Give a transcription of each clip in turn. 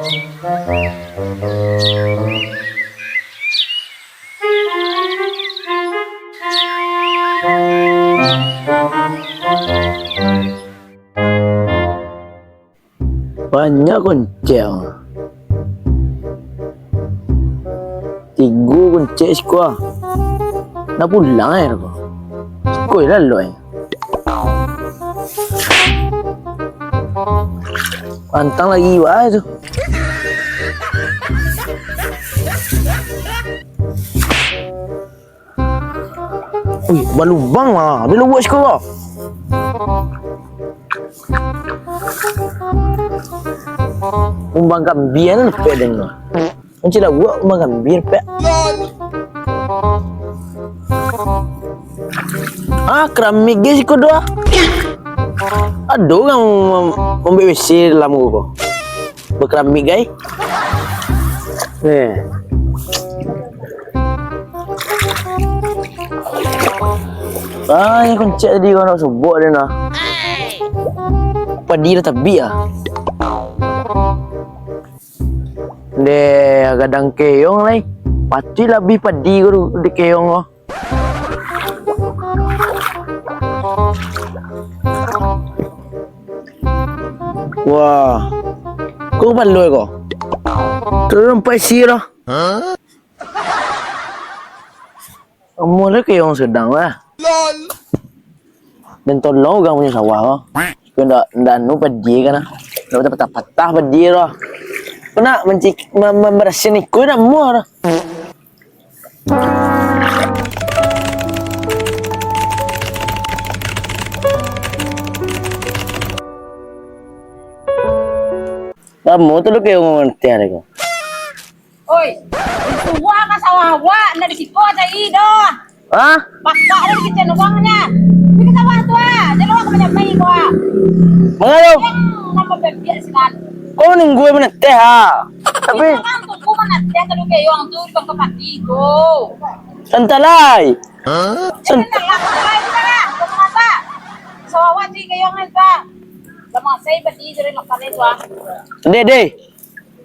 Banyak kuncel. 3 kuncel sekolah. Nak pulang aku. Sekolah lah lo. Pantang lagi wah tu. Ui, balubang lah. Bila buat sekolah. Umbang kambing lepek dengar. Macam dah buat umbang kambing lepek. Keramik guys kau doa. Ada orang membuat WC dalam kau. Berkeramik guys. Yang kuncet tadi kau nak subuk dia nak. Padi dah tabi ah. Deh kadang keong lai. Pasti lebih padi kau de keong kau. Wah. Kau baloi kau. Terus sampai sirah. Kamu lah keong sedang lah. Dan tolong orang punya sawah kau. Kau ndak nu padi kan ah. Ndak patah-patah padi lah. Kau nak membersihkan ikut nak muar. Kamu tu lu kayak ngomong tiar aku. Oi, semua kan sawah awak nak disiko cai dah. Hah? Pakak dah kitchen uangnya. Ini sawah tu ah, jangan awak banyak main kau ah. Mengalau. Nama bebek sekali. Kau nunggu mana teh ha? Tapi kan tu mana teh kalau kayak orang tu di bangka mati go. santalai. Santalai lah. Kenapa? Sawah awak sih kayak orang itu. Lama saya berdiri dari makan itu ah. Deh.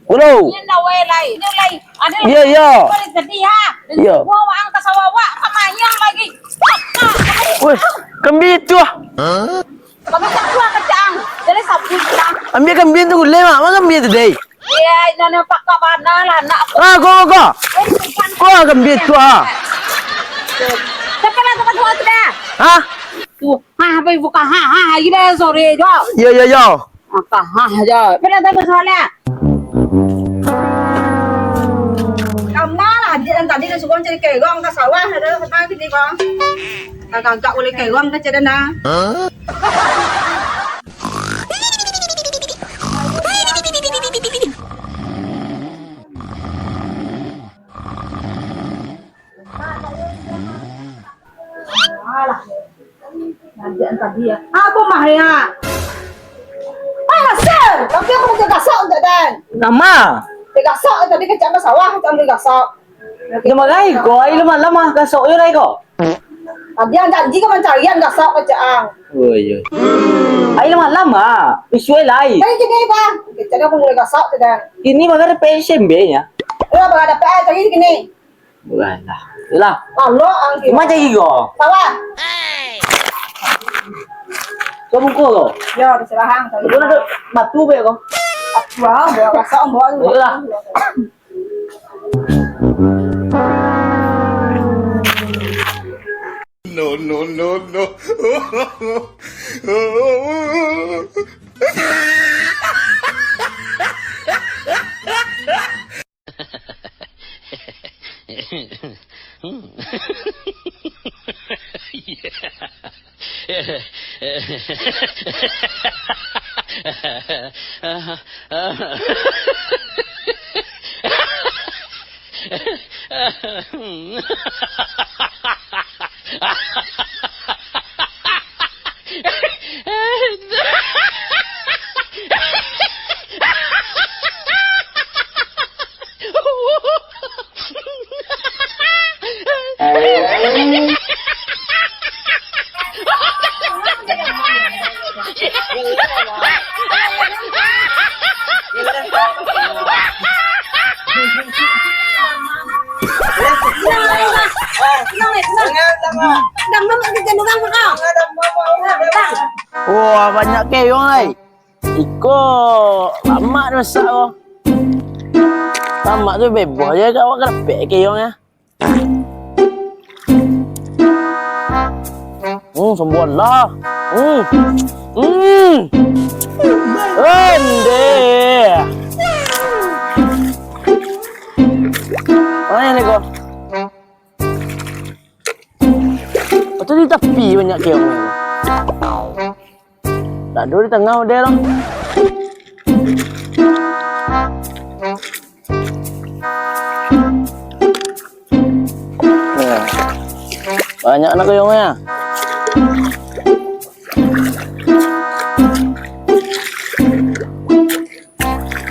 Hello. Ini dah way lai. Ada. Ya. Boleh jadi ha. Ya. Gua orang ke sawah awak kemayang lagi. Weh, kambing tu ah. Kami tak kuat kacang. Jadi sabun kacang. Ambil kambing tu gulai mak. Mana kambing tu deh? Iya, ini pak kabana lah nak. Kau. Kau kambing tu ah. Siapa nak tukar tu dah? Hah? Tu, apa buka ini sore jo. Ya. Maka jo. Pernah tahu soalnya? Kamu lah, dia tadi kan suka cari kegong ke sawah, ada apa gini kong? Agak boleh kegong ke cedana. Alah. Nantian tadi ya. Apa mah ya? Sir. Tapi aku nak gasak untuk dan. Nama? Gasak tadi ke jangan sawah, jangan gasak. Lumalay ko. Ay lama. Kasok yun ay ko. Tadi yang janji ke mencarian gasak ke jang. Oh iya. Ay lama. Visual ay. Jadi gini bang. Jadi aku mulai gasak dan. Ini maganda PSMB nya. Bang ada PA tadi gini. Wala. Lah. Kalau ang Gimana jadi ko? sawah. Kamu ko. Ya, diserahan. Ito na batu ba ko? Wow, bawa gasak bawa. Wala. No. Dam kita nungang kau. Wah, banyak keong ay. Iko lama tu masak kau. Lama tu bebas je kau kerapek keong ya. Sembuhan lah. Ende. Mana ni kau? Betul di tepi banyak keong ni. Tak ada di tengah dia lah. Banyak anak keongnya.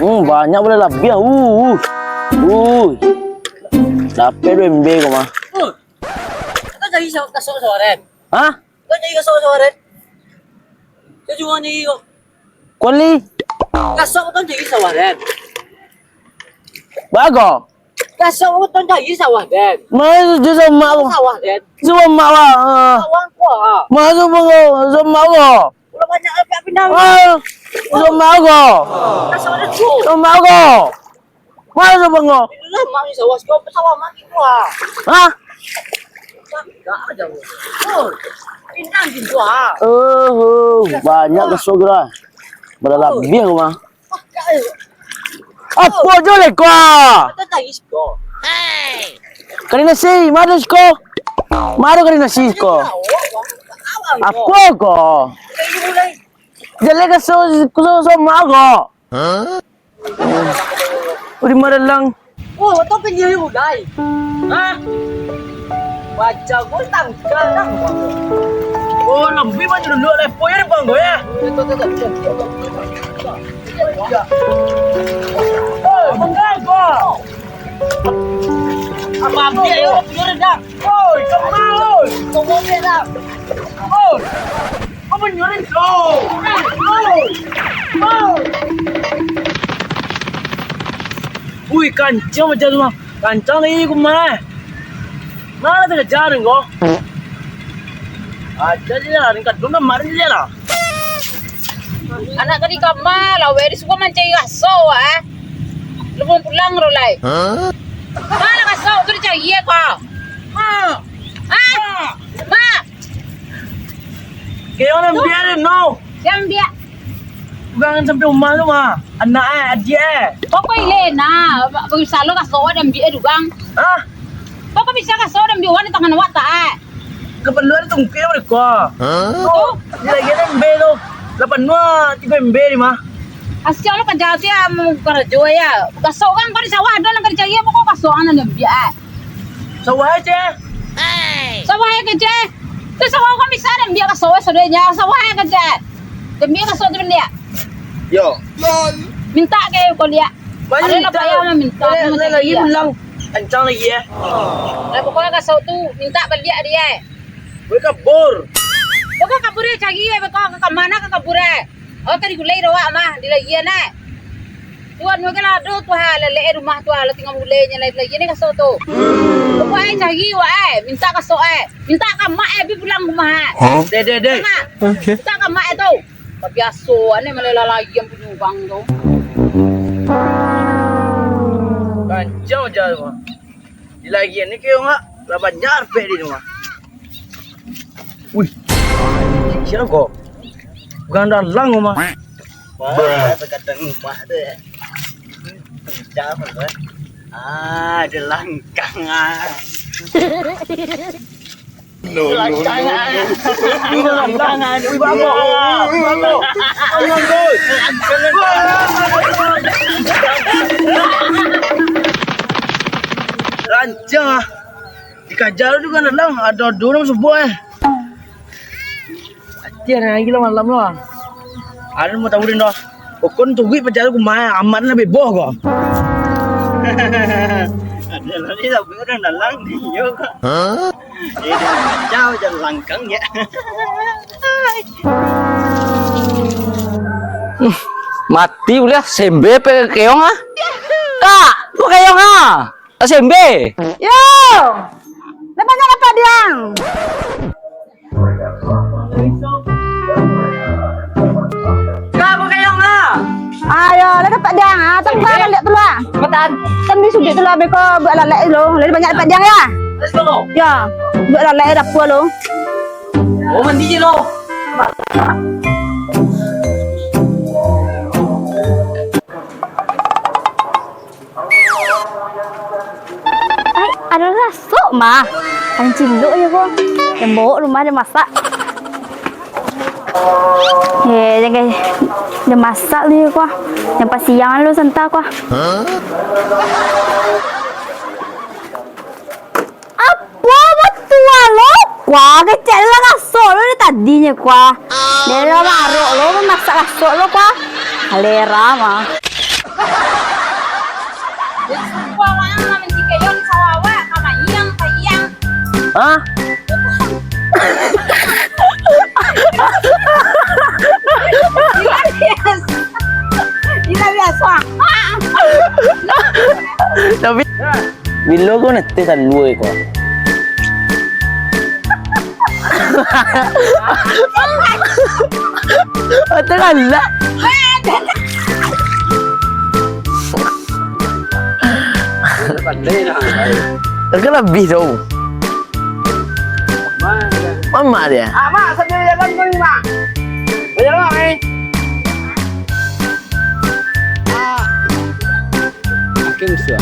Banyak boleh lebih lah. Dapat dua MB kau mah. Kau jadi kasut soren. Hah? Kau jadi kasut soren. Kau cuma ni kau. Kuali? Kasut kau jadi soren. Bago? Kasut kau jadi soren. Mana tu sama aku? Soren. Sama lah. Kawan kau. Mana bango? Sama aku. Udah banyak apa pindah. Sama aku. Kasut itu. Sama aku. Mana bango? Itulah mak ni sawas kau pesawat mak kau. Hah? Tak ada. Oh. Pindah gitu ah. Banyak kesok lah. Berlebih aku mah. Kau. Apa je le kau? Kau tak isko. Hey. Kari nasi, mana kau? Mana kari nasi kau? Apa kau? Jalan kesok sama kau. Udah marah lang. Oh, kau pengen udai. Hah? Baca kau tangkal lang. Oh, lebih macam dulu lepo ya bang kau ya. Oh, bangga kau. Apa dia yo punya dah. Oh, kemau. Tunggu dia dah. Oh, apa nyuri kau? Oh. Ui, kancang macam tu mah. Kancang lagi aku mah. Mana tu kejar kau? Aja je lah, ringkat dulu mari je lah. Anak tadi kamal, awak di suka mancing kaso Lu mau pulang rolai. Mana kaso tu dicari ya kau? Ma. Kau nak biar no. Yang dia Bukan sampai rumah tu mah. Anak adik pokok ile na, bagi salo kaso dan dia dugang. Ah, Pokok bisa kaso dan dia wan tangan awak tak keperluan tu mungkin mereka. Tu Lagi ada MB tu. Lapan dua tiga MB ni mah. asyik lo kerja dia mau kerja ya. Kaso kan kau di sawah ada nak kerja ya pokok kaso anak dia. Sawah aja. Sawah ya kerja. Tu sawah kan bisa dan dia kaso saudaranya sawah ya kerja. Dan dia kaso tu dia. Yo. Minta ke kau lihat. Ada lah payah minta. Lagi bilang kencang lagi ya. Pokoknya kasau tu minta balik dia. Mereka bor. Pokok kabur cagi ya, pokok ke mana ke kabur. Oh tadi gulai rawa mah di lagi na. Tuan mo kala do tu ha le rumah tu ha tinggal gulai nya lagi ni kasau tu. Pokoknya cagi wa minta kasau minta ke mak bi pulang rumah. De. Okay. Minta ke mak tu. Biasa ane malela lagi yang punya bang tu. Kancang aja tu mah. Di lagi ni kau ngak. Lapan jar pe di rumah. Wih, siapa kau? Bukan dalang rumah. Wah, terkadang rumah tu. Jangan apa? Ada langkang No, no, no, Ini lantangan. Wih, babo. Ayang kau. Rancang ah. Dikajar juga dalang. Ada dua orang sebuah Ajar lagi lah malam lah. Ada mau tahu dah. Pokon tu wih pacar aku main aman lah beboh kau. Ada lagi tak orang dalang dia. Ini jauh jalan langkang ya. Mati udah sembe pe keong ah. Kak, lu keong ah. Sembe. Yo. Na banyak dapat dia. Kamu kayong ah. Ayo, lah dapat dia. Ah, tak barang lihat tu lah. Matan. Kan ni sudut tu lah beko buat lalai lo. Lebih banyak dapat dia ya. Let's go. Ya, buat lalai dapur lo. Oh, mandi je lo. Ay, ada rasuk mah. Kan cinduk je ko. Tembok rumah dia masak. Jangan dia masak ni ko. Yang pas siang lu sentak ko. Apa betul lo? Kuah kecil lah rasuk lo ni tadinya kuah. Dia lah maruk lo masak rasuk lo kuah. Halera mah. Gua orang namin si kayo ni sawawa kamayang kayang. Hah? Ina biasa. Tapi bilo ko nanti sa luwe ko. Ate kala. Agak lebih dong. Mama dia. Ama, sambil jalan ko ni ma. Jalan eh. Aking suah.